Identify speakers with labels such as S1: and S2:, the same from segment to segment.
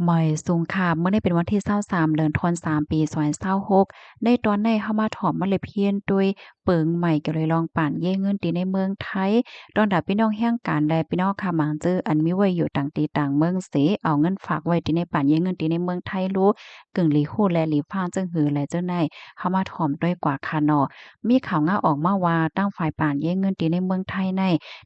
S1: หมอยสูงค่ะเมื่อได้เป็นวันที่23เดือนธันวาคมปี2026ในตอนในเฮามาถอมมาเลยเพียนด้วยเปิงใหม่เกี่ยวเลยลองป่านเย่เงินตีในเมืองไทยตอนดาพี่น้องแห่งการและพี่น้องค่ะหมางเจออันมีไว้อยู่ต่างตีต่างเมืองเสเอาเงินฝากไว้ที่ในป่านเย่เงินตีในเมืองไทยรู้กึ่งหลีฮู้และหลีพางจึงหือและเจ้าในเฮามาถอมด้วยกว่าค่ะเนาะมีข่าวง่าออกมาว่าตั้งฝ่ายป่านเย่เงินตีในเมืองไทยใน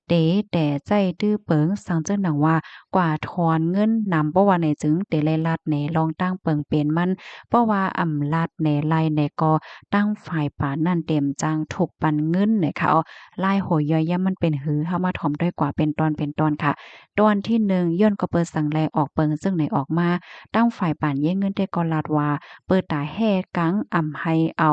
S1: เตแต่ใจดื้อเปิงสังเจิ้นหนังว่ากว่าทอนเงินนำเพราะว่าในจึงเตเลลัดแหนลองตั้งเปิงเป็นมันเพราะว่าอำลัดแหนไล่แหนก็ตั้งฝ่ายป่านั่นเต็มจังถูกปันเงินเนี่ยค่ะเอาลายโหยย่อยย่ำมันเป็นหือเฮามาถ่อมด้วยกว่าเป็นตอนเป็นตอนค่ะตอนที่1ย้อนก็เปิดสั่งแลออกเปิงซึ่งไหนออกมาตั้งฝ่ายป่านเย้เงินได้ก็ลาดว่าเปิดตาแห่กังอำให้เอา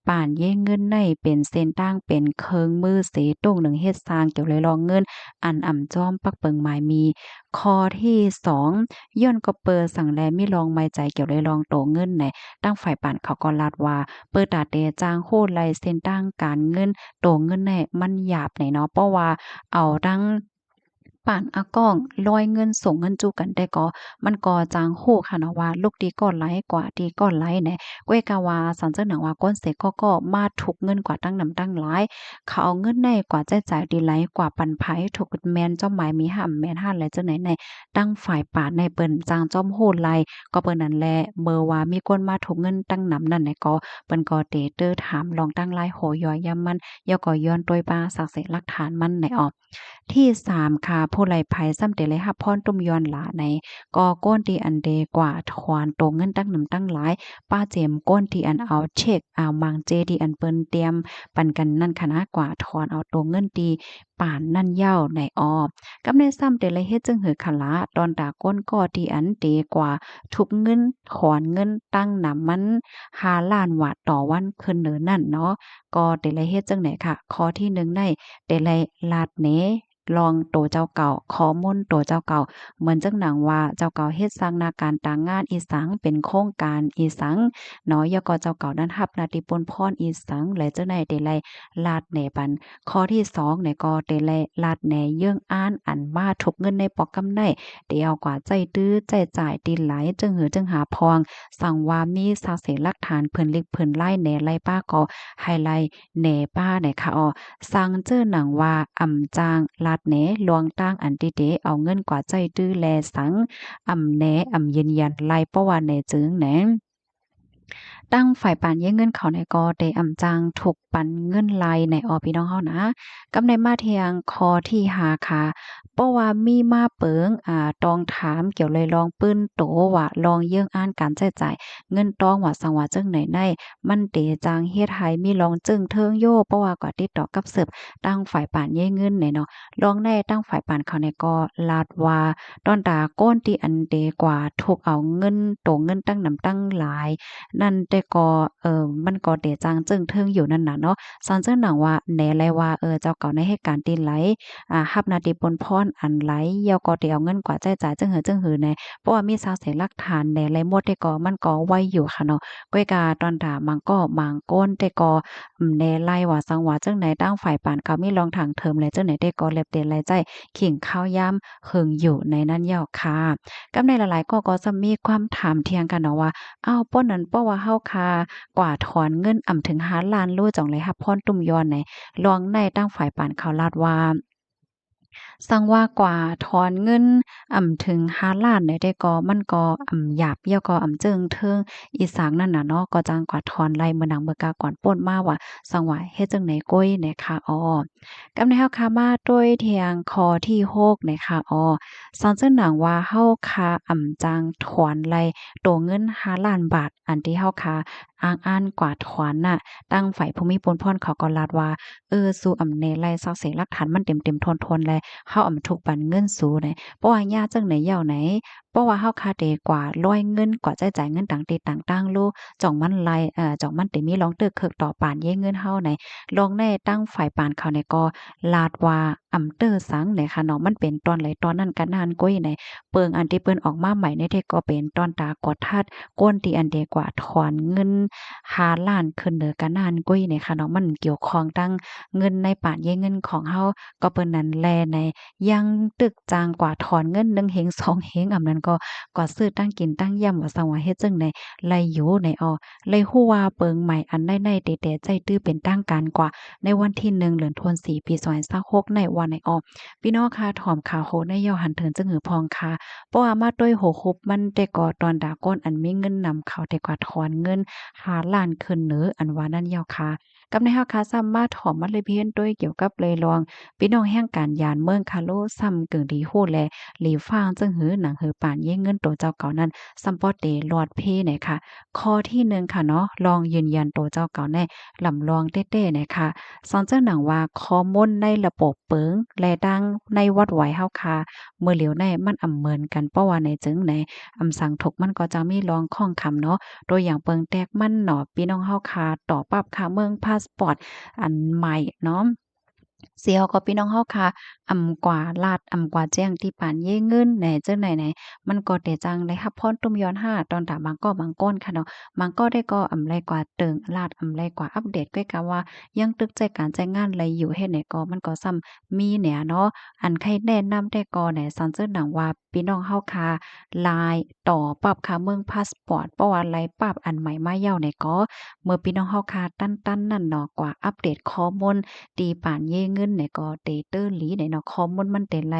S1: ป่านเย้เงินในเป็นเส้นตั้งเป็นเคิงมือเสตรงหนึ่งเฮ็ดสร้างเกี่ยวเลยรองเงินอันจอมปักเปิงหมายมีข้อที่2ย้อนก็เปิดสั่งแลมีรองไม้ใจเกี่ยวเลยรองโตเงินแหน่ตั้งฝ่ายป่านเขาก็ลาดว่าเปิดตาเตจางโคดไลเส้นตั้งการเงินโตเงินแหน่มันหยาบไหนเนาะเพราะว่าเอาดังป่านอากองร้อยเงินส่งเงินจู้กันได้ก็มันก็จางฮู้ค่ะเนาะว่าลูกดีก็หลายกว่าดีก็หลายแหน่ก้วยกะว่าสันเจ้าหนังว่าก้นเสกก็มาทุกเงินกว่าตั้งนำตั้งหลายเขาเอาเงินในกว่าใจจ่ายดีหลายกว่าปันไผถูกแม่นเจ้าหมายมีห่ำแม่นห่านและเจ้าไหนในตั้งฝ่ายป่าในเปิ้นจางจอมโหดไลก็เปิ้นนั่นแหละเมื่อว่ามีคนมาทุกเงินตั้งนำนั่นแหละก็เปิ้นก็เตเตอถามลองตั้งหลายโหยอยำมันย่อก็ย้อนโดยปาสักเสหลักฐานมันในออกที่3ค่ะผู้ไลไผซ้ำเตเลยรับพรตุ้มย้อนหลาในก็ก้นที่อันเดกว่าถอนตรงเงินตั้งนำตั้งหลายป้าเจมก้นที่อันเอาเช็กเอามังเจที่อันเปิ้นเตรียมปันกันนั่นคณะกว่าถอนเอาตรงเงินตีป่านนั่นเย้าในออบกำในซ้ำเตเลยเฮ็ดจึงหือขละตอนตาก้นก็ที่อันเตกว่าทุบเงินถอนเงินตั้งนำมัน5ล้านบาทต่อวันขึ้นเนินนั่นเนาะก็เตเลยเฮ็ดจังไหนค่ะข้อที่1ได้เตเลยลาดเหนลองโตเจ้าเก่าขอมนต์โตเจ้าเก่าเหมือนจังหนังว่าเจ้าเก่าเฮ็ดสร้างนาการต่างงานอีสังเป็นโครงการอีสังเนาะยก็เจ้าเก่านั้นรับหน้าที่ปนพรอีสังและเจ้าในเตไลลาดแหนปันข้อที่2เนี่ยก็เตไลลาดแหนเยื่องอ้านอันมาทุกเงินในปอกกำไนเตียวกว่าใจตื้อใจจ่ายตีหลายจึงหือจึงหาพองสั่งว่ามีซากเสหลักฐานเพิ่นลิกเพิ่นไล่แหนไล่ป้าก็ไฮไลท์แหนป้าเนี่ยค่ะอ้อสั่งเจ้อหนังว่าจางลาดแหนลวงตั้งอันติเตเอาเงินกว่าใจตื้อแลสังแหนยืนยันไล่เพราะว่าแหนจึงแหน ตั้งฝ่ายปานแย่งเงินเขาในก็ได้จังถูกปันเงินรายในพี่น้องเฮานะกำในมาเทียงคอที่5ค่ะเพราะว่ามีมาเปิงตองถามเกี่ยวเลยลองปื้นโตว่าลองเยื่องอ่านการใช้จ่ายเงินตองว่าสังว่าจังไหนได้มันเตจังเฮ็ดให้มีลองจึงเทิงโยเพราะว่าก็ติดต่อกับสืบตั้งฝ่ายปานแย่งเงินเนาะลองได้ตั้งฝ่ายปานเขาในก็ลาดว่าตอนตาโก้นที่อันเดกว่าถูกเอาเงินโตเงินตั้งนำตั้งหลาย นั่นแต่ก็มันก็เดจางจึงเทิงอยู่นั่นน่ะเนาะซันเจิ้นหนังว่าแหนไลว่าเจ้าเก่าในเหตุการณ์ตีไหลรับหน้าที่ปนพรอันไหลยอก็ได้เอาเงินกว่าใจจ่ายจึงหือแหน่เพราะว่ามีซากเสหลักฐานแหนไลหมดแต่ก็มันก็ไว้อยู่ค่ะเนาะก้อยกาตอนด่ามันก็บางก้นแต่ก็แหนไลว่าสังว่าจังไหนตั้งฝ่ายปานเขามีรองทางเทิมและจังไหนได้ก็เล็บเตนไลใจขิงข้าวยามหึงอยู่ในนั้นยาวค่ะกับในหลายๆก็จะมีความถามเถียงกันเนาะว่า อ้าวป้นนั้นเพราะว่าเฮาคากว่าถอนเงินถึง5,000,000โลจ่องเลยรับพรตุ่มย้อนไหนลองในตั้งฝ่ายปานเขาลาดว่าสั่งว่ากว่าถอนเงินถึง5,000,000ได้แต่ก็มันก็หยาบเยี่ยวก็เจิงเทิงอีสางนั่นน่ะเนาะก็จังกว่าถอนไล่มื้อหนังมื้อกาก่อนป่นมาว่าสังว่าเฮ็ดจังไหนก้อยแหน่ค่ะอ้อกำในเฮาคามาด้วยเทียงข้อที่6แหน่ค่ะอ้อสังเจิ้นหนังว่าเฮาคาจังถอนไล่โตเงิน5,000,000บาทอันที่เฮาคาอ้างอ้านกว่าถอนน่ะตั้งฝ่ายภูมิพลพรเขาก็ลาดว่าสู่แหน่ไล่ซักเสหลักฐานมันเต็มๆทนๆแล เฮาถูกปันเงินสูเนี่ยเพราะว่ายากจังไหนเหย่าไหนเพราะว่าเฮาคาเดกว่าร้อยเงินกว่าจะจ่ายเงินต่างติต่างๆโลจ่องมันไลจ่องมันเตมีลองเตึกเคิกต่อปานเย้เงินเฮาไหนลองแน่ตั้งฝ่ายปานเขาเนี่ยก็ลาดว่าเตอสังเนี่ยค่ะเนาะมันเป็นตอนไหลตอนนั้นกันนานก้อยไหนเปิงอันที่เปิ้นออกมาใหม่ในเทก็เป็นตอนตากดทัดก้นที่อันเดกว่าถอนเงิน5ล้านขึ้นเหนือกันนานก้อยเนี่ยค่ะเนาะมันเกี่ยวข้องตั้งเงินในปานเย้เงินของเฮาก็เปิ้นนั้นแลใน ยังตึกจางกว่าถอนเงิน1เฮง2เฮงนั้น ก็ซื้อตั้งกินตั้งยำว่าซังว่าเฮ็ดจังได๋ไลอยู่ในเลยฮู้ว่าเปิงใหม่อันในๆแต่ใจตื้อเป็นทางการกว่าในวันที่1เดือนธันวาคมปี2026ในวันในพี่น้องค่ะถ่อมข่าวโหในย่อหันเถิงจึงหือพองค่ะเพราะว่ามาด้วยโหคุบมันแต่ก่อตอนดาก้นอันมีเงินนำเข้าแต่กว่าถอนเงิน5 ล้านขึ้นเน้ออันว่านั่นยาวค่ะกับในเฮาค่ะสามารถถ่อมมันเลยเพียนด้วยเกี่ยวกับเลยลองพี่น้องแห่งการยานเมืองคาโลซ้ำกึ่งดีโหแลหลีฟางจึงหือหนังหือป่านเย่เงินโตเจ้าเก่านั้นซัมปอเตลอดเพเนี่ยค่ะข้อที่1ค่ะเนาะลองยืนยันโตเจ้าเก่าแน่ลำลองเต้ๆนะคะสอนเจ้าหนังว่าข้อมูลในระบบเปิงและดังในวัดไหวเฮาค่ะเมื่อเหลียวในมันอำเหมือนกันเพราะว่าในจึงในอำสั่งถกมันก็จะมีรองข้องคำเนาะตัวอย่างเปิงแตกมันเนาะพี่น้องเฮาค่ะต่อปรับค่าเมืองพาสปอร์ตอันใหม่เนาะเสียก็พี่น้องเฮาค่ะกว่าลาดกว่าแจ้งที่ปานเย่เงินแหน่จังไหนๆมันก็ได้จังได้รับพรตุ้มย้อน5ตอนตาบางก็บางก้นค่ะเนาะบางก็ได้ก็ไรกว่าเติงลาดไรกว่าอัปเดตด้วยกันว่ายังตึกใจการใจงานไรอยู่เฮ็ดไหนก็มันก็ซ้ำมีแหน่เนาะอันใครแนะนำได้ก็แหน่ซันเจิ้นหนังว่าพี่น้องเฮาค่ะลายต่อปรับค่าเมืองพาสปอร์ตเพราะว่าไรปรับอันใหม่มาเย้าเนี่ยก็เมื่อพี่น้องเฮาค่ะตั้นๆนั่นเนาะกว่าอัปเดตข้อมูล ตีป่านเย่เงินเนี่ยก็เตเตอร์หลีเนี่ยเนาะคอมมันเตไล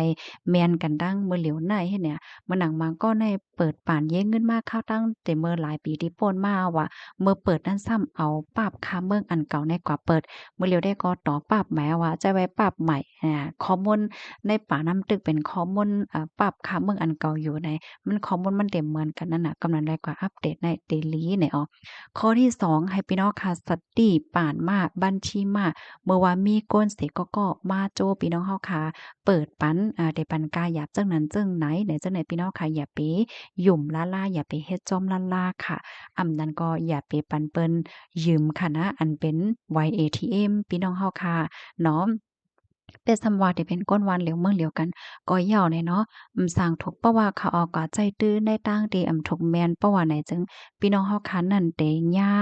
S1: แม่นกันดังเมื่อเหลียวในเฮ็ดเนี่ยมันหนังมาก็ในเปิดป่านเย่เงินมาเข้าตั้งแต่เมื่อหลายปีที่พ้นมาว่าเมื่อเปิดนั้นซ้ำเอาปรับค่าเมืองอันเก่าในกว่าเปิดเมื่อเหลียวได้ก็ต่อปรับหมายว่าจะไว้ปรับใหม่ข้อมูลในป่าน้ำตึกเป็นข้อมูลปรับค่าเมืองอันเก่าอยู่ในมันข้อมูลมันเต็มเหมือนกันนั่นน่ะกำลังได้กว่าอัปเดตในเดลีเนี่ยข้อที่2ให้พี่น้องค่ะสติป่านมาบัญชีมา เมื่อว่ามีก้นเสก็มาโจ้พี่น้องเฮาค่ะเปิดปันได้ปันกาหยาบจังนั้นจังไหนจังไหนพี่น้องค่ะอย่าไปหยุ่มล่าๆอย่าไปเฮ็ดจ้อมล่าๆค่ะนั้นก็อย่าไปปันเปิ้นยืมค่ะนะอันเป็นไว ATM พี่น้องเฮาค่ะเนาะเป็นสำว่าที่เป็นก้นวันเหลียวเมืองเหลียวกันก็เหย่าแน่เนาะสร้างทุกข์เพราะว่าเขาเอาก็ใจตื้อในต่างที่ทุกข์แม่นเพราะว่าไหนจึงพี่น้องเฮาคันนั่นเตย่า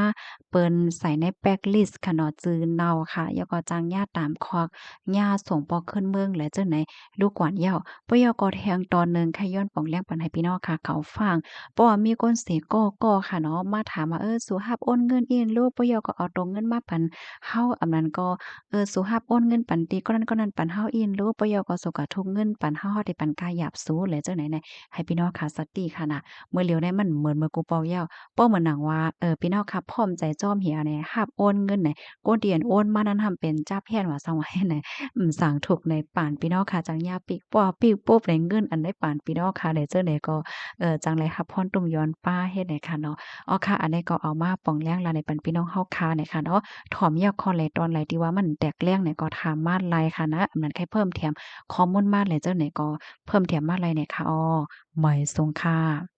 S1: เปิ้นใส่ในแบ็กลิสต์ค่ะเนาะจือเนาค่ะแล้วก็จ้างญาตามควักญาส่งปอขึ้นเมืองและจังไหนลูกกวนเหย้าปยกแทงตอนหนึ่งค่ะย้อนป่องแลงปันให้พี่น้องค่ะเขาฟังเพราะว่ามีคนเสก็ค่ะเนาะมาถามว่าสุรับโอนเงินอีหลูกปยก็เอาตรงเงินมาปันเฮาอันนั้นก็สุรับโอนเงินปันติก็นั้นปันเฮาอีหลูกปยก็สุกะทุกเงินปันเฮาเฮาได้ปันกายหยาบสูและจังไหนๆให้พี่น้องค่ะสติค่ะน่ะเมื่อเหลียวได้มันเหมือนเมื่อกูเปาเหย้า เป้าเหมือนหนังว่าพี่น้องครับพร้อมใจจ้อมเหียเนี่ยรับโอนเงินเนี่ยโกนเตียนโอนมานั้นทำเป็นจ้าแพ่นว่าซังว่าแฮ่ไหนสั่งถูกในป่านพี่น้องค่ะจังยาปิกป้อปิกปุ๊บได้เงินอันได้ป่านพี่น้องค่ะได้เจอไหนก็จังไรรับพรตุ่มย้อนป้าเฮ็ดไหนค่ะเนาะอ้อค่ะอันนี้ก็เอามาป้องแล้งลาในปันพี่น้องเฮาค่ะเนี่ยค่ะเนาะถ่อมยากคอไหลตอนไหลที่ว่ามันแตกแล้งเนี่ยก็ถามมาไลค่ะนะอันนั้นใครเพิ่มแถมข้อมูลมาเลยเจ้าไหนก็เพิ่มแถมมาไลเนี่ยค่ะอ้อหมายทรงค่ะ